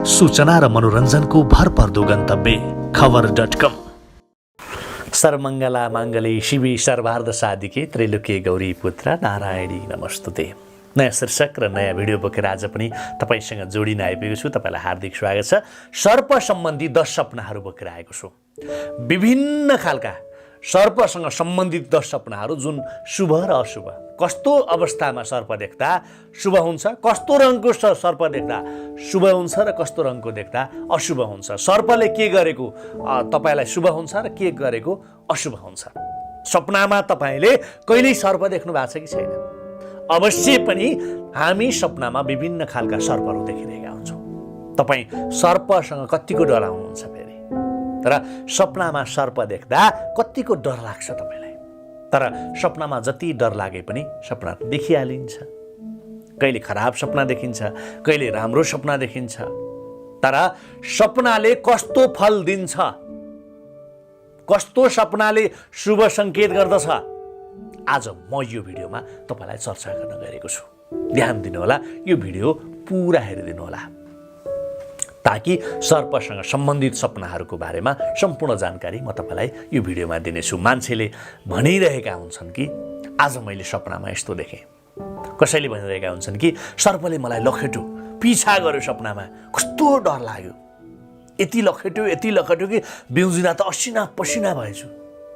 सूचना र मनोरञ्जनको भरपर्दो गन्तव्य खबर.com। सर्वमङ्गला माङ्गले शिवे सर्वार्थ साधिके त्रैलोक्य गौरी पुत्र नारायणी नमस्तुते। नयाँ शीर्षक र नयाँ भिडियो बोकेर आज पनि तपाईसँग जोडिन आइपुगेको छु। तपाईँलाई हार्दिक स्वागत छ। सर्प सम्बन्धी 10 सपनाहरू बोकेर आएको छु। विभिन्न खालका सर्पसँग सम्बन्धित 10 सपनाहरू जुन शुभ र अशुभ, कस्तो अवस्थामा सर्प देख्दा शुभ हुन्छ, कस्तो रङको सर्प देख्दा शुभ हुन्छ र कस्तो रङको देख्दा अशुभ हुन्छ, सर्पले के गरेको तपाईँलाई शुभ हुन्छ र के गरेको अशुभ हुन्छ। सपनामा तपाईँले कहिल्यै सर्प देख्नु भएको छ कि छैन? अवश्य पनि हामी सपनामा विभिन्न खालका सर्पहरू देखिरहेका हुन्छौँ। तपाईँ सर्पसँग कतिको डराउनुहुन्छ फेरि? तर सपनामा सर्प देख्दा कतिको डर लाग्छ तपाईँलाई? तर सपनामा जति डर लागे पनि सपना देखिहालिन्छ। कहिले खराब सपना देखिन्छ, कहिले राम्रो सपना देखिन्छ। तर सपनाले कस्तो फल दिन्छ, कस्तो सपनाले शुभ सङ्केत गर्दछ, आज म यो भिडियोमा तपाईँलाई चर्चा गर्न गएको छु। ध्यान दिनुहोला, यो भिडियो पुरा हेरिदिनुहोला ताकि सर्पसँग सम्बन्धित सपनाहरूको बारेमा सम्पूर्ण जानकारी म तपाईँलाई यो भिडियोमा दिनेछु। मान्छेले भनिरहेका हुन्छन् कि आज मैले सपनामा यस्तो देखेँ। कसैले भनिरहेका हुन्छन् कि सर्पले मलाई लखेट्यो, पिछा गर्यो, सपनामा कस्तो डर लाग्यो, यति लखेट्यो कि बिउजिना त असिना पसिना भएछु।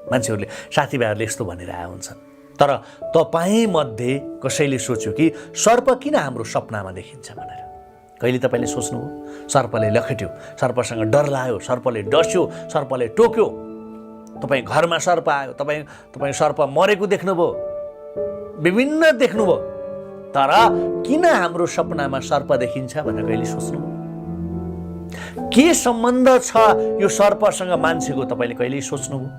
मान्छेहरूले, साथीभाइहरूले यस्तो भनिरहेका हुन्छन्। तर तपाईँ मध्ये कसैले सोच्यो कि सर्प किन हाम्रो सपनामा देखिन्छ भनेर? कहिले तपाईँले सोच्नुभयो? सर्पले लखेट्यो, सर्पसँग डर लाग्यो, सर्पले डस्यो, सर्पले टोक्यो, तपाईँ घरमा सर्प आयो, तपाईँ सर्प मरेको देख्नुभयो, विभिन्न देख्नुभयो। तर किन हाम्रो सपनामा सर्प देखिन्छ भनेर कहिले सोच्नुभयो? के सम्बन्ध छ यो सर्पसँग मान्छेको? तपाईँले कहिले सोच्नुभयो?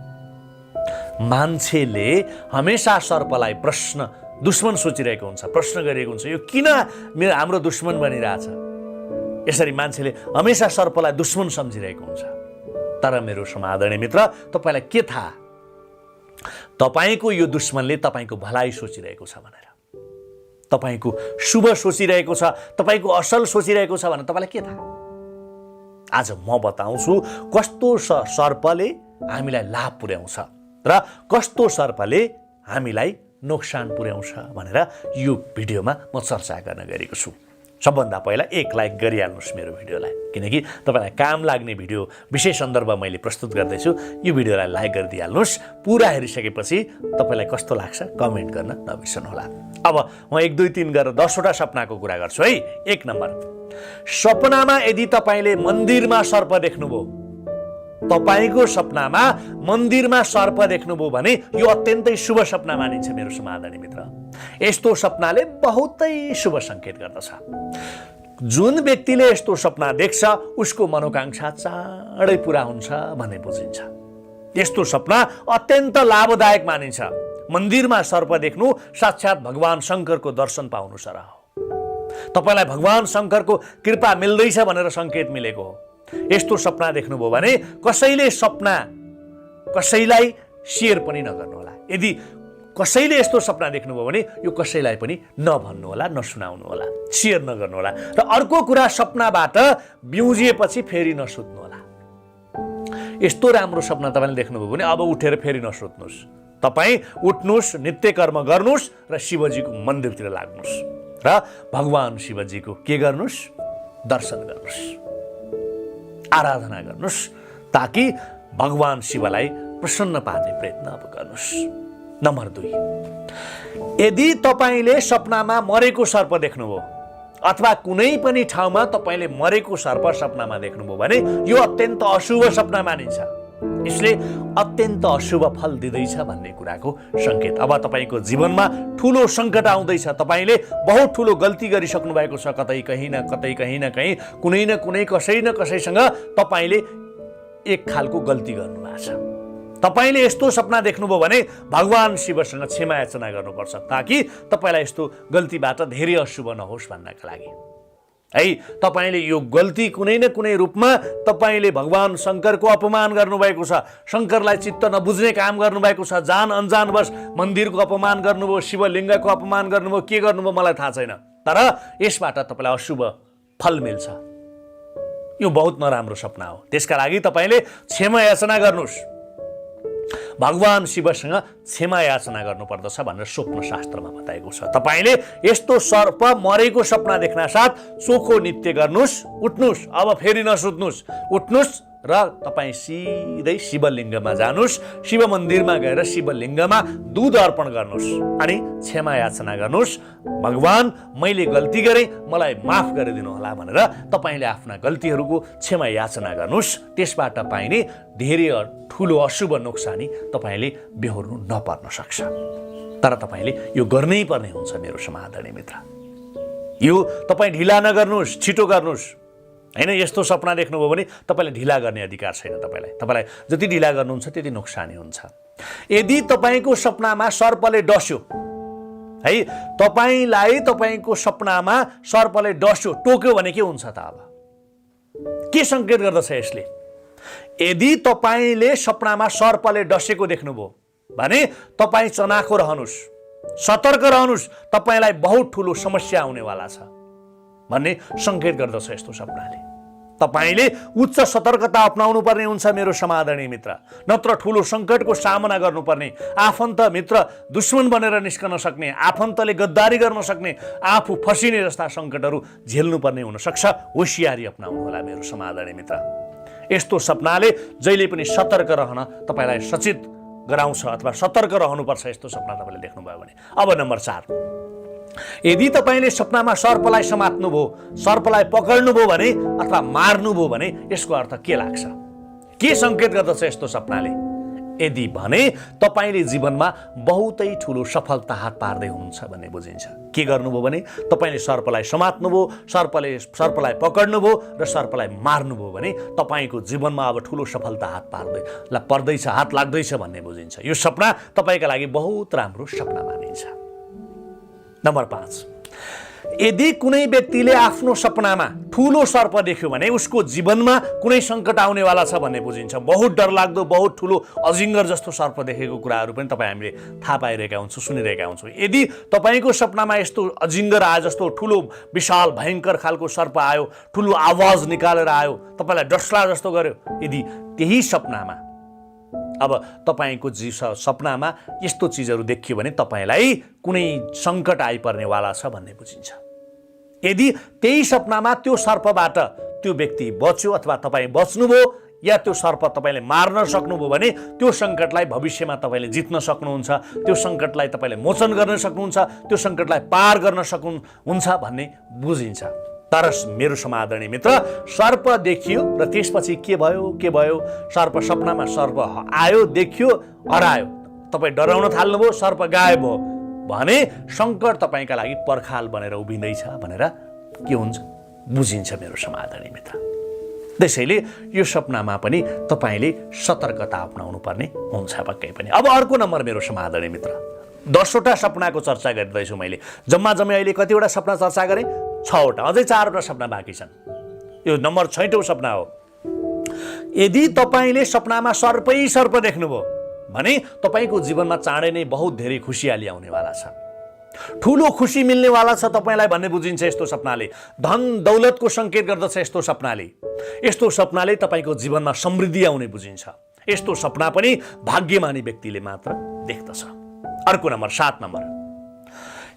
मान्छेले हमेसा सर्पलाई दुश्मन सोचिरहेको हुन्छ, प्रश्न गरिरहेको हुन्छ, यो किन हाम्रो दुश्मन बनिरहेछ? यसरी मान्छेले हमेसा सर्पलाई दुश्मन सम्झिरहेको हुन्छ। तर मेरो समादरणीय मित्र, तपाईँलाई के थाहा तपाईँको यो दुश्मनले तपाईँको भलाइ सोचिरहेको छ भनेर? तपाईँको शुभ सोचिरहेको छ, तपाईँको असल सोचिरहेको छ भनेर तपाईँलाई के थाहा? आज म बताउँछु कस्तो सर्पले हामीलाई लाभ पुर्याउँछ र कस्तो सर्पले हामीलाई नोक्सान पुर्याउँछ भनेर यो भिडियोमा म चर्चा गर्न गएको छु। सबभन्दा पहिला एक लाइक गरिहाल्नुहोस् मेरो भिडियोलाई, किनकि तपाईँलाई काम लाग्ने भिडियो विशेष सन्दर्भ मैले प्रस्तुत गर्दैछु। यो भिडियोलाई लाइक गरिदिइहाल्नुहोस्। पुरा हेरिसकेपछि तपाईँलाई कस्तो लाग्छ कमेन्ट गर्न नबिर्सनुहोला। अब म 1, 2, 3 गरेर 10 वटा सपनाको कुरा गर्छु है। 1 नम्बर, सपनामा यदि तपाईँले मन्दिरमा सर्प देख्नुभयो, तपाईँको सपनामा मन्दिरमा सर्प देख्नुभयो भने यो अत्यन्तै शुभ सपना मानिन्छ मेरो समाधानी मित्र। यस्तो सपनाले बहुतै शुभ सङ्केत गर्दछ। जुन व्यक्तिले यस्तो सपना देख्छ उसको मनोकांक्षा चाँडै पुरा हुन्छ भन्ने बुझिन्छ। यस्तो सपना अत्यन्त लाभदायक मानिन्छ। मन्दिरमा सर्प देख्नु साक्षात् भगवान शङ्करको दर्शन पाउनु सरह हो। तपाईँलाई भगवान शङ्करको कृपा मिल्दैछ भनेर सङ्केत मिलेको हो। यस्तो सपना देख्नुभयो भने कसैलाई सेयर पनि नगर्नुहोला। यदि कसैले यस्तो सपना देख्नुभयो भने यो कसैलाई पनि नभन्नुहोला, नसुनाउनुहोला, सेयर नगर्नुहोला। र अर्को कुरा, सपनाबाट बिउजिएपछि फेरि नसुत्नुहोला। यस्तो राम्रो सपना तपाईँले देख्नुभयो भने अब उठेर फेरि नसुत्नुहोस्। तपाईँ उठ्नुहोस्, नित्य कर्म गर्नुहोस् र शिवजीको मन्दिरतिर लाग्नुहोस् र भगवान शिवजीको के गर्नुहोस्? दर्शन गर्नुहोस्, आराधना गर्नुहोस्, ताकि भगवान शिवलाई प्रसन्न पार्ने प्रयत्न गर्नुहोस्। नम्बर 2, यदि तपाईँले सपनामा मरेको सर्प देख्नुभयो अथवा कुनै पनि ठाउँमा तपाईँले मरेको सर्प सपनामा देख्नुभयो भने यो अत्यन्त अशुभ सपना मानिन्छ। यसले अत्यन्त अशुभ फल दिँदैछ भन्ने कुराको सङ्केत। अब तपाईँको जीवनमा ठुलो सङ्कट आउँदैछ, तपाईँले बहुत ठुलो गल्ती गरिसक्नु भएको छ, कतै कहीँ न कहीँ कुनै न कुनै कसै न कसैसँग तपाईँले एक खालको गल्ती गर्नुभएको छ। तपाईँले यस्तो सपना देख्नुभयो भने भगवान शिवसँग क्षमा याचना गर्नुपर्छ ताकि तपाईँलाई यस्तो गल्तीबाट धेरै अशुभ नहोस् भन्नका लागि है। तपाईँले यो गल्ती कुनै न कुनै रूपमा तपाईँले भगवान शङ्करको अपमान गर्नुभएको छ, शङ्करलाई चित्त नबुझ्ने काम गर्नुभएको छ, जान अनजानवश मन्दिरको अपमान गर्नुभयो, शिवलिङ्गको अपमान गर्नुभयो, के गर्नुभयो मलाई थाहा छैन। तर यसबाट तपाईँलाई अशुभ फल मिल्छ। यो बहुत नराम्रो सपना हो। त्यसका लागि तपाईँले क्षमा याचना गर्नुहोस्, भगवान शिवसँग क्षमा याचना गर्नुपर्दछ भनेर स्वप्न शास्त्रमा बताएको छ। तपाईँले यस्तो सर्प मरेको सपना देख्न साथ चोखो नित्य गर्नुहोस्, उठ्नुहोस्, अब फेरि नसुत्नुहोस्, उठ्नुहोस् र तपाईँ सिधै शिवलिङ्गमा जानुहोस्, शिव मन्दिरमा गएर शिवलिङ्गमा दूध अर्पण गर्नुहोस् अनि क्षमा याचना गर्नुहोस्, भगवान मैले गल्ती गरेँ, मलाई माफ गरिदिनु होला भनेर तपाईँले आफ्ना गल्तीहरूको क्षमा याचना गर्नुहोस्। त्यसबाट पाइने धेरै ठुलो अशुभ नोक्सानी तपाईँले बेहोर्नु नपर्न सक्छ। तर तपाईँले यो गर्नै पर्ने हुन्छ मेरो समादरणीय मित्र। यो तपाईँ ढिला नगर्नुहोस्, छिटो गर्नुहोस् हैन। यस्तो सपना देख्नुभयो भने तपाईँले ढिला गर्ने अधिकार छैन। तपाईँलाई जति ढिला गर्नुहुन्छ त्यति नोक्सानी हुन्छ। यदि तपाईँको सपनामा सर्पले डस्यो है, तपाईँलाई तपाईँको सपनामा सर्पले डस्यो, टोक्यो भने के हुन्छ त? अब के सङ्केत गर्दछ यसले? यदि तपाईँले सपनामा सर्पले डसेको देख्नुभयो भने तपाईँ चनाखो रहनुहोस्, सतर्क रहनुहोस्, तपाईँलाई बहुत ठुलो समस्या आउनेवाला छ भन्ने सङ्केत गर्दछ यस्तो सपनाले। तपाईँले उच्च सतर्कता अपनाउनु पर्ने हुन्छ मेरो समादरणीय मित्र, नत्र ठुलो सङ्कटको सामना गर्नुपर्ने, आफन्त मित्र दुश्मन बनेर निस्कन सक्ने, आफन्तले गद्दारी गर्न सक्ने, आफू फसिने जस्ता सङ्कटहरू झेल्नुपर्ने हुनसक्छ। होसियारी अपनाउनु होला मेरो समादरणीय मित्र। यस्तो सपनाले जहिले पनि सतर्क रहन तपाईँलाई सचेत गराउँछ अथवा सतर्क रहनुपर्छ यस्तो सपना तपाईँले देख्नुभयो भने। अब नम्बर 4, यदि तपाईँले सपनामा सर्पलाई समात्नुभयो, सर्पलाई पकड्नुभयो भने अथवा मार्नुभयो भने यसको अर्थ के लाग्छ? के सङ्केत गर्दछ यस्तो सपनाले? यदि भने तपाईँले जीवनमा बहुतै ठुलो सफलता हात पार्दै हुनुहुन्छ भन्ने बुझिन्छ। के गर्नुभयो भने तपाईँले सर्पलाई समात्नुभयो, सर्पलाई पकड्नुभयो र सर्पलाई मार्नुभयो भने तपाईँको जीवनमा अब ठुलो सफलता हात लाग्दैछ भन्ने बुझिन्छ। यो सपना तपाईँका लागि बहुत राम्रो सपना मानिन्छ। नम्बर 5, यदि कुनै व्यक्तिले आफ्नो सपनामा ठुलो सर्प देख्यो भने उसको जीवनमा कुनै सङ्कट आउनेवाला छ भन्ने बुझिन्छ। बहुत डरलाग्दो, बहुत ठुलो अजिङ्गर जस्तो सर्प देखेको कुराहरू पनि तपाईँ हामीले थाहा पाइरहेका हुन्छौँ, सुनिरहेका हुन्छौँ। यदि तपाईँको सपनामा यस्तो अजिङ्गर आयो, जस्तो ठुलो विशाल भयङ्कर खालको सर्प आयो, ठुलो आवाज निकालेर आयो, तपाईँलाई डस्ला जस्तो गर्यो, यदि त्यही सपनामा अब तपाईँको सपनामा यस्तो चिजहरू देखियो भने तपाईँलाई कुनै सङ्कट आइपर्नेवाला छ भन्ने बुझिन्छ। यदि त्यही सपनामा त्यो सर्पबाट त्यो व्यक्ति बच्यो अथवा तपाईँ बच्नुभयो या त्यो सर्प तपाईँले मार्न सक्नुभयो भने त्यो सङ्कटलाई भविष्यमा तपाईँले जित्न सक्नुहुन्छ, त्यो सङ्कटलाई तपाईँले मोचन गर्न सक्नुहुन्छ, त्यो सङ्कटलाई पार गर्न सक्नुहुन्छ भन्ने बुझिन्छ। तर मेरो समादरणीय मित्र, सर्प देखियो र त्यसपछि के भयो? सर्प सपनामा सर्प आयो, देखियो, हरायो, तपाईँ डराउन थाल्नुभयो, सर्प गायब भयो भने सङ्कट तपाईँका लागि पर्खाल बनेर उभिँदैछ भनेर के हुन्छ? बुझिन्छ मेरो समादरणीय मित्र। त्यसैले यो सपनामा पनि तपाईँले सतर्कता अपनाउनु पर्ने हुन्छ पक्कै पनि। अब अर्को नम्बर मेरो समादरणीय मित्र, 10वटा सपनाको चर्चा गरिँदैछु मैले। जम्मा अहिले कतिवटा सपना चर्चा गरेँ? 6वटा, अझै 4वटा सपना बाँकी छन्। यो नम्बर 6औं सपना हो। यदि तपाईँले सपनामा सर्प देख्नुभयो भने तपाईँको जीवनमा चाँडै नै बहुत धेरै खुसियाली आउनेवाला छ, ठुलो खुसी मिल्नेवाला छ तपाईँलाई भन्ने बुझिन्छ यस्तो सपनाले। धन दौलतको सङ्केत गर्दछ यस्तो सपनाले। यस्तो सपनाले तपाईँको जीवनमा समृद्धि आउने बुझिन्छ। यस्तो सपना पनि भाग्यमानी व्यक्तिले मात्र देख्दछ। अर्को नम्बर 7 नम्बर,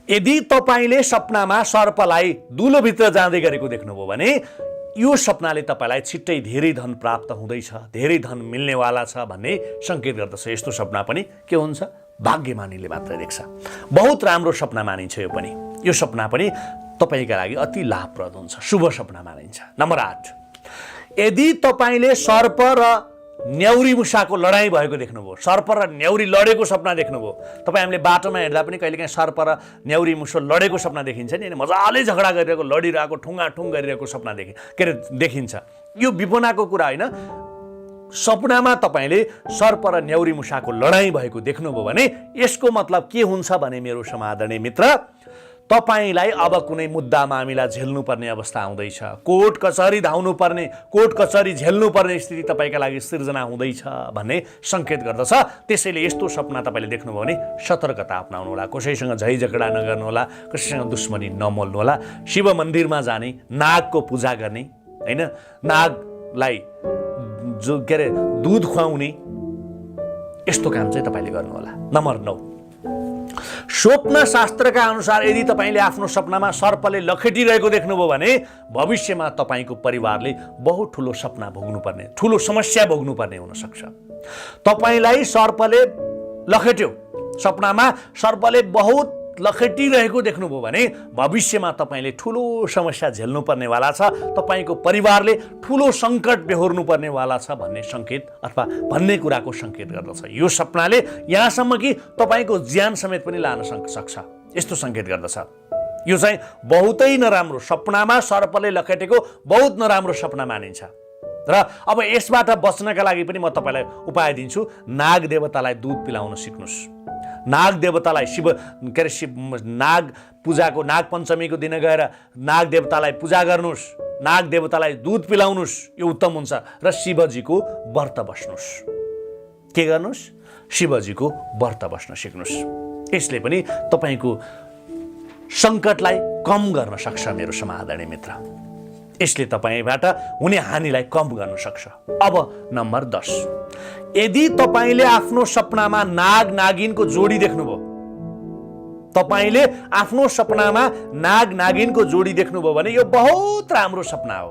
यदि तपाईँले सपनामा सर्पलाई दुलोभित्र जाँदै गरेको देख्नुभयो भने यो सपनाले तपाईँलाई छिट्टै धेरै धन प्राप्त हुँदैछ, धेरै धन मिल्नेवाला छ भन्ने सङ्केत गर्दछ। यस्तो सपना पनि के हुन्छ? भाग्यमानीले मात्र देख्छ। बहुत राम्रो सपना मानिन्छ यो पनि। यो सपना पनि तपाईँका लागि अति लाभप्रद हुन्छ, शुभ सपना मानिन्छ। नम्बर 8, यदि तपाईँले सर्प र न्याउरी मुसाको लडाइँ भएको देख्नुभयो, सर्प र न्याउरी लडेको सपना देख्नुभयो, तपाईँ हामीले बाटोमा हिँड्दा पनि कहिलेकाहीँ सर्प र न्याउरी मुसो लडेको सपना देखिन्छ नि, मजाले झगडा गरिरहेको, लडिरहेको, ठुङ्गाठुङ गरिरहेको सपना देखिन्छ। यो विपनाको कुरा होइन। सपनामा तपाईँले सर्प र न्याउरी मुसाको लडाइँ भएको देख्नुभयो भने यसको मतलब के हुन्छ भने मेरो समादरणीय मित्र, तपाईलाई अब कुनै मुद्दा मामिला झेल्नुपर्ने अवस्था आउँदैछ, कोर्ट कचहरी धाउनुपर्ने, कोर्ट कचहरी झेल्नुपर्ने स्थिति तपाईँका लागि सिर्जना हुँदैछ भन्ने सङ्केत गर्दछ। त्यसैले यस्तो सपना तपाईँले देख्नुभयो भने सतर्कता अपनाउनु होला, कसैसँग झैझगडा नगर्नु होला, कसैसँग दुश्मनी नमोल्नु होला, शिव मन्दिरमा जाने, नागको पूजा गर्ने हैन, नागलाई जो के अरे दुध खुवाउने यस्तो काम चाहिँ तपाईँले गर्नुहोला। नम्बर 9, स्वप्न शास्त्रका अनुसार यदि तपाईँले आफ्नो सपनामा सर्पले लखेटिरहेको देख्नुभयो भने भविष्यमा तपाईँको परिवारले बहुत ठुलो सपना भोग्नुपर्ने, ठुलो समस्या भोग्नुपर्ने हुनसक्छ। तपाईँलाई सर्पले लखेट्यो, सपनामा सर्पले बहुत लखेटिरहेको देख्नुभयो भने भविष्यमा तपाईँले ठुलो समस्या झेल्नुपर्नेवाला छ, तपाईँको परिवारले ठुलो सङ्कट बेहोर्नुपर्नेवाला छ भन्ने सङ्केत अथवा भन्ने कुराको सङ्केत गर्दछ। यो सपनाले यहाँसम्म कि तपाईँको ज्यान समेत पनि लान सक्छ, यस्तो सङ्केत गर्दछ। यो चाहिँ बहुतै नराम्रो, सपनामा सर्पले लखेटेको बहुत नराम्रो सपना मानिन्छ। र अब यसबाट बच्नका लागि पनि म तपाईँलाई उपाय दिन्छु। नाग देवतालाई दुध पिलाउन सिक्नुहोस्। नाग देवतालाई नाग पूजाको नाग पञ्चमीको दिन गएर नाग देवतालाई पूजा गर्नुहोस्, नाग देवतालाई दुध पिलाउनुहोस्, यो उत्तम हुन्छ। र शिवजीको व्रत बस्नुहोस्। के गर्नुहोस्? शिवजीको व्रत बस्न सिक्नुहोस्। यसले पनि तपाईँको सङ्कटलाई कम गर्न सक्छ मेरो समादरणीय मित्र। यसले तपाईँबाट हुने हानिलाई कम गर्न सक्छ। अब नम्बर 10, यदि तपाईँले आफ्नो सपनामा नाग नागिनको जोडी देख्नुभयो, तपाईँले आफ्नो सपनामा नाग नागिनको जोडी देख्नुभयो भने यो बहुत राम्रो सपना हो।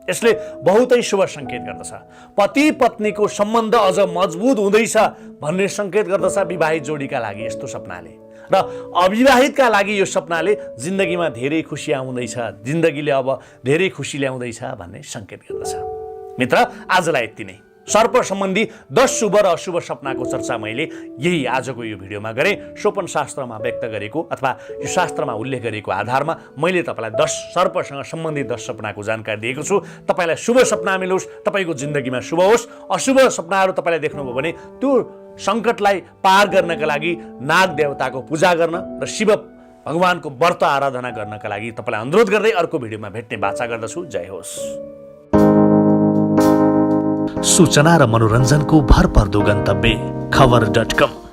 यसले बहुतै शुभ सङ्केत गर्दछ। पति पत्नीको सम्बन्ध अझ मजबुत हुँदैछ भन्ने सङ्केत गर्दछ विवाहित जोडीका लागि यस्तो सपनाले। र अविवाहितका लागि यो सपनाले जिन्दगीमा धेरै खुसी आउँदैछ, जिन्दगीले अब धेरै खुसी ल्याउँदैछ भन्ने सङ्केत गर्दछ। मित्र, आजलाई यति नै। सर्प सम्बन्धी 10 शुभ र अशुभ सपनाको चर्चा मैले यही आजको यो भिडियोमा गरेँ। सोपन शास्त्रमा व्यक्त गरेको अथवा यो शास्त्रमा उल्लेख गरेको आधारमा मैले तपाईँलाई 10 सर्पसँग सम्बन्धित 10 सपनाको जानकारी दिएको छु। तपाईँलाई शुभ सपना मिलोस्, तपाईँको जिन्दगीमा शुभ होस्। अशुभ सपनाहरू तपाईँले देख्नुभयो भने त्यो सङ्कटलाई पार गर्नका लागि नाग देवताको पूजा गर्न र शिव भगवानको व्रत आराधना गर्नका लागि तपाईँलाई अनुरोध गर्दै अर्को भिडियोमा भेट्ने बाचा गर्दछु। जय होस्। सूचना र मनोरञ्जनको भरपर्दो गन्तव्य खबर.com